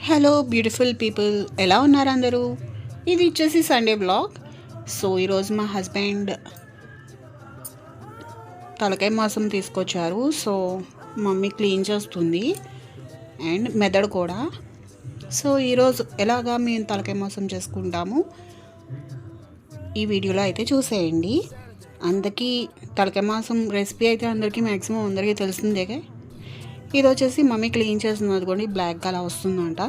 Hello beautiful people, ఎలా ఉన్నారు అందరూ? ఇది వచ్చేసి సండే బ్లాగ్. సో ఈరోజు మా హస్బెండ్ తలకాయ మాంసం తీసుకొచ్చారు. సో మమ్మీ క్లీన్ చేస్తుంది అండ్ మెదడు కూడా. సో ఈరోజు ఎలాగా మేము తలకాయ మాంసం చేసుకుంటాము ఈ వీడియోలో అయితే చూసేయండి. అందరికీ తలకాయ మాంసం రెసిపీ అయితే అందరికీ మ్యాక్సిమం అందరికీ తెలిసిందే. ఇది వచ్చేసి మమ్మీ క్లీన్ చేస్తుంది. అనుకోండి, బ్లాక్గా అలా వస్తుందంట.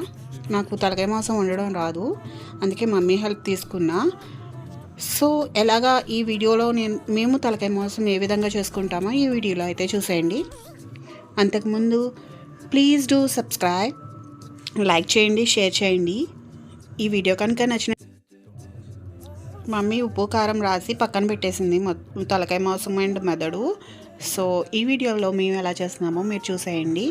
నాకు తలకాయ మాంసం వండడం రాదు, అందుకే మమ్మీ హెల్ప్ తీసుకున్నా. సో ఎలాగా ఈ వీడియోలో మేము తలకాయ మాంసం ఏ విధంగా చేసుకుంటామో ఈ వీడియోలో అయితే చూసేయండి. అంతకుముందు ప్లీజ్ డూ సబ్స్క్రైబ్, లైక్ చేయండి, షేర్ చేయండి. ఈ వీడియో కనుక నచ్చిన మమ్మీ ఉప్పు కారం రాసి పక్కన పెట్టేసింది తలకాయ మాంసం అండ్ మెదడు. సో ఈ వీడియోలో మేము ఎలా చేస్తున్నామో మీరు చూసేయండి.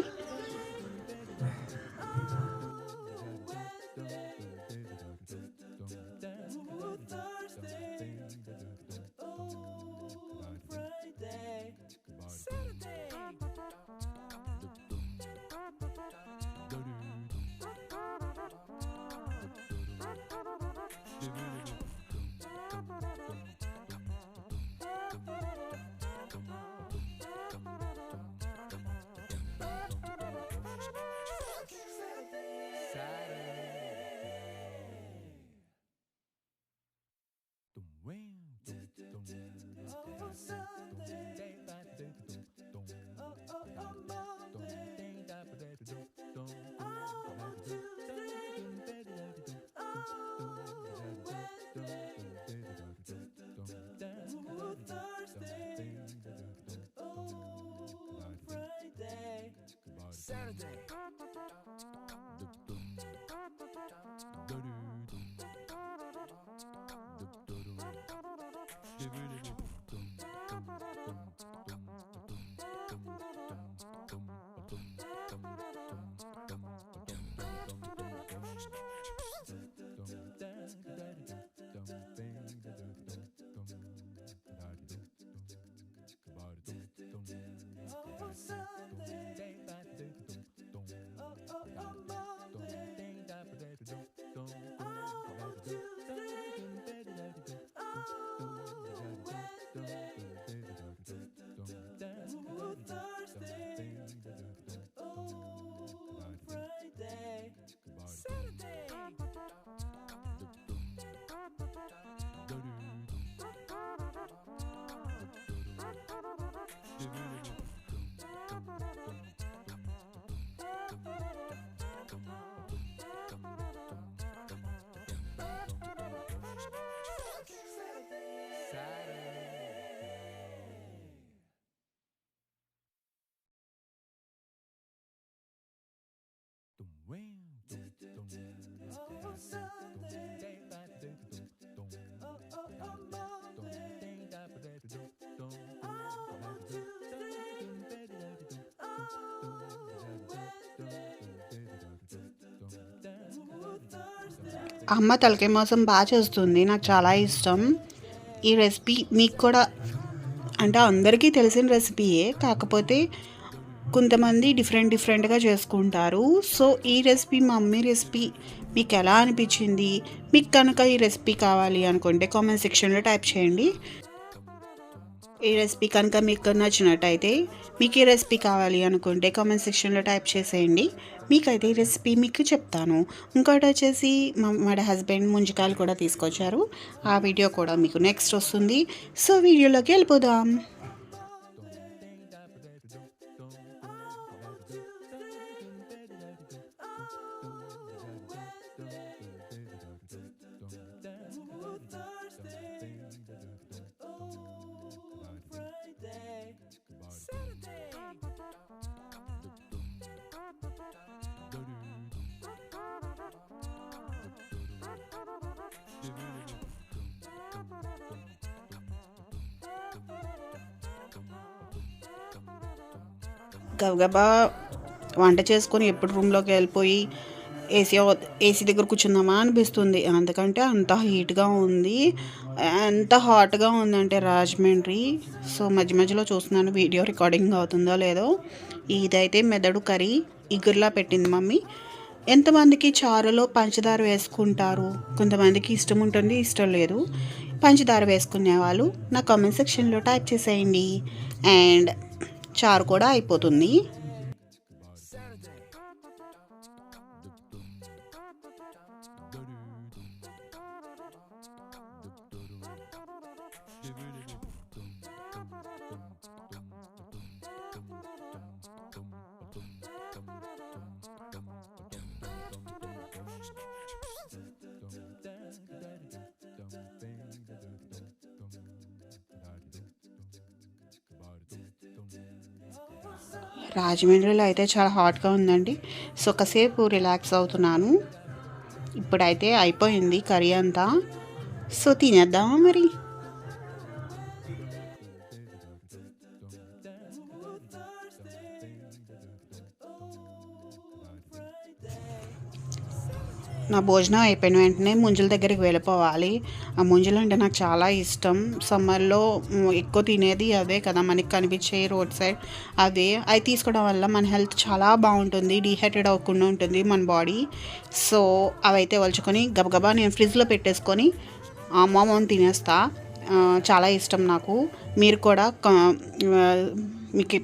అమ్మ తలకాయ మాంసం బాగా చేస్తుంది, నాకు చాలా ఇష్టం. ఈ రెసిపీ మీకు కూడా అంటే అందరికీ తెలిసిన రెసిపీయే, కాకపోతే కొంతమంది డిఫరెంట్గా చేసుకుంటారు. సో ఈ రెసిపీ మా మమ్మీ రెసిపీ మీకు ఎలా అనిపించింది? మీకు కనుక ఈ రెసిపీ కావాలి అనుకుంటే కామెంట్ సెక్షన్లో టైప్ చేయండి. ఈ రెసిపీ కనుక మీకు నచ్చినట్టయితే, మీకు ఈ రెసిపీ కావాలి అనుకుంటే కామెంట్ సెక్షన్లో టైప్ చేసేయండి. మీకైతే ఈ రెసిపీ మీకు చెప్తాను. ఇంకోటి వచ్చేసి మా హస్బెండ్ ముంజికాయలు కూడా తీసుకొచ్చారు. ఆ వీడియో కూడా మీకు నెక్స్ట్ వస్తుంది. సో వీడియోలోకి వెళ్ళిపోదాం. గబగబా వంట చేసుకొని ఎప్పుడు రూమ్లోకి వెళ్ళిపోయి ఏసీ దగ్గర కూర్చుందామా అనిపిస్తుంది. ఎందుకంటే అంత హీట్గా ఉంది, ఎంత హాట్గా ఉందంటే రాజమండ్రి. సో మధ్య మధ్యలో చూస్తున్నాను వీడియో రికార్డింగ్ అవుతుందో లేదో. ఇదైతే మెదడు కర్రీ ఇగురులా పెట్టింది మమ్మీ. ఎంతమందికి చారులో పంచదార వేసుకుంటారు, కొంతమందికి ఇష్టం ఉంటుంది, ఇష్టం లేదు. పంచదార వేసుకునే వాళ్ళు నా కామెంట్ సెక్షన్లో టైప్ చేసేయండి. అండ్ చారు కూడా అయిపోతుంది. రాజమండ్రిలో అయితే చాలా హాట్గా ఉందండి. సో కాసేపు రిలాక్స్ అవుతున్నాను. ఇప్పుడైతే అయిపోయింది కర్రీ అంతా. సో తినేద్దామా మరి. నా భోజనం అయిపోయిన వెంటనే ముంజల దగ్గరికి వెళ్ళిపోవాలి. ఆ ముంజలు అంటే నాకు చాలా ఇష్టం. సమ్మర్లో ఎక్కువ తినేది అవే కదా, మనకి కనిపించే రోడ్ సైడ్ అవి తీసుకోవడం వల్ల మన హెల్త్ చాలా బాగుంటుంది, డీహైడ్రేట్ అవ్వకుండా ఉంటుంది మన బాడీ. సో అవైతే వలుచుకొని గబగబా నేను ఫ్రిడ్జ్లో పెట్టేసుకొని అమ్మమ్మని తినేస్తా. చాలా ఇష్టం నాకు. మీరు కూడా మీకు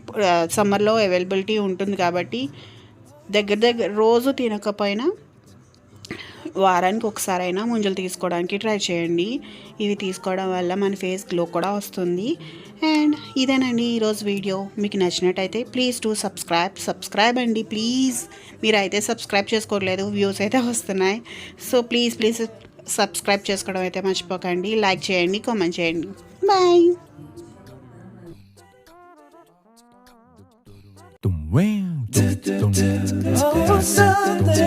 సమ్మర్లో అవైలబిలిటీ ఉంటుంది కాబట్టి దగ్గర రోజు తినకపోయినా వారానికి ఒకసారైనా ముంజలు తీసుకోవడానికి ట్రై చేయండి. ఇవి తీసుకోవడం వల్ల మన ఫేస్ గ్లో కూడా వస్తుంది. అండ్ ఇదేనండి ఈరోజు వీడియో. మీకు నచ్చినట్టయితే ప్లీజ్ టు సబ్స్క్రైబ్ అండి ప్లీజ్. మీరైతే సబ్స్క్రైబ్ చేసుకోవట్లేదు, వ్యూస్ అయితే వస్తున్నాయి. సో ప్లీజ్ సబ్స్క్రైబ్ చేసుకోవడం అయితే మర్చిపోకండి. లైక్ చేయండి, కామెంట్ చేయండి. బాయ్. Oh, Sunday.